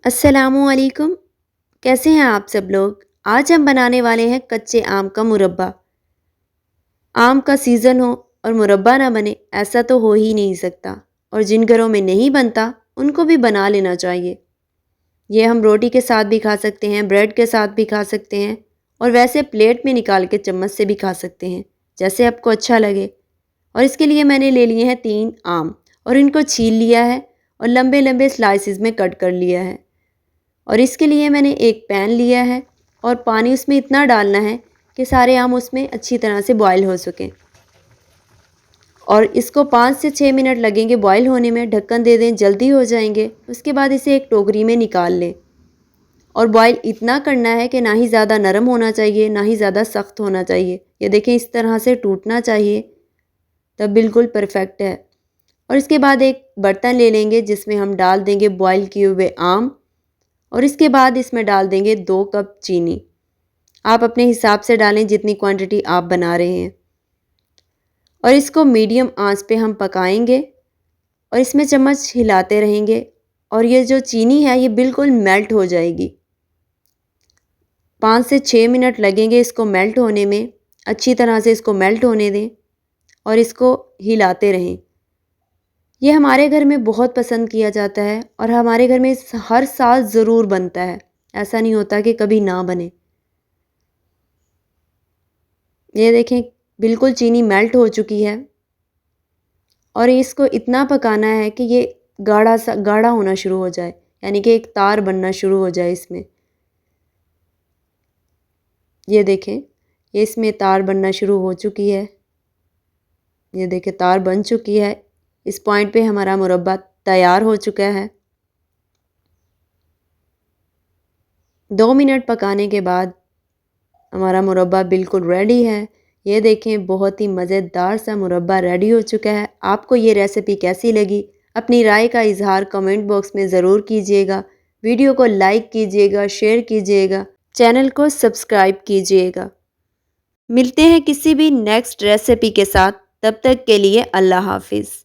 अस्सलामुअलैकुम। कैसे हैं आप सब लोग। आज हम बनाने वाले हैं कच्चे आम का मुरब्बा। आम का सीज़न हो और मुरब्बा ना बने ऐसा तो हो ही नहीं सकता, और जिन घरों में नहीं बनता उनको भी बना लेना चाहिए। ये हम रोटी के साथ भी खा सकते हैं, ब्रेड के साथ भी खा सकते हैं, और वैसे प्लेट में निकाल के चम्मच से भी खा सकते हैं, जैसे आपको अच्छा लगे। और इसके लिए मैंने ले लिए हैं 3 आम, और इनको छील लिया है और लंबे लंबे स्लाइसिस में कट कर लिया है। और इसके लिए मैंने एक पैन लिया है और पानी उसमें इतना डालना है कि सारे आम उसमें अच्छी तरह से बॉयल हो सकें। और इसको 5 से 6 मिनट लगेंगे बॉयल होने में। ढक्कन दे दें, जल्दी हो जाएंगे। उसके बाद इसे एक टोकरी में निकाल लें। और बॉयल इतना करना है कि ना ही ज़्यादा नरम होना चाहिए, ना ही ज़्यादा सख्त होना चाहिए। ये देखें, इस तरह से टूटना चाहिए, तब बिल्कुल परफेक्ट है। और इसके बाद एक बर्तन ले लेंगे जिसमें हम डाल देंगे बॉयल किए हुए आम, और इसके बाद इसमें डाल देंगे 2 कप चीनी। आप अपने हिसाब से डालें जितनी क्वांटिटी आप बना रहे हैं। और इसको मीडियम आंच पे हम पकाएंगे और इसमें चम्मच हिलाते रहेंगे, और ये जो चीनी है ये बिल्कुल मेल्ट हो जाएगी। 5 से 6 मिनट लगेंगे इसको मेल्ट होने में। अच्छी तरह से इसको मेल्ट होने दें और इसको हिलाते रहें। ये हमारे घर में बहुत पसंद किया जाता है और हमारे घर में हर साल ज़रूर बनता है। ऐसा नहीं होता कि कभी ना बने। ये देखें, बिल्कुल चीनी मेल्ट हो चुकी है, और इसको इतना पकाना है कि ये गाढ़ा होना शुरू हो जाए, यानी कि एक तार बनना शुरू हो जाए इसमें। ये देखें, ये इसमें तार बनना शुरू हो चुकी है। ये देखें, तार बन चुकी है। इस पॉइंट पे हमारा मुरब्बा तैयार हो चुका है। 2 मिनट पकाने के बाद हमारा मुरब्बा बिल्कुल रेडी है। ये देखें, बहुत ही मज़ेदार सा मुरब्बा रेडी हो चुका है। आपको ये रेसिपी कैसी लगी? अपनी राय का इजहार कमेंट बॉक्स में ज़रूर कीजिएगा। वीडियो को लाइक कीजिएगा, शेयर कीजिएगा, चैनल को सब्सक्राइब कीजिएगा। मिलते हैं किसी भी नेक्स्ट रेसिपी के साथ। तब तक के लिए अल्लाह हाफिज़।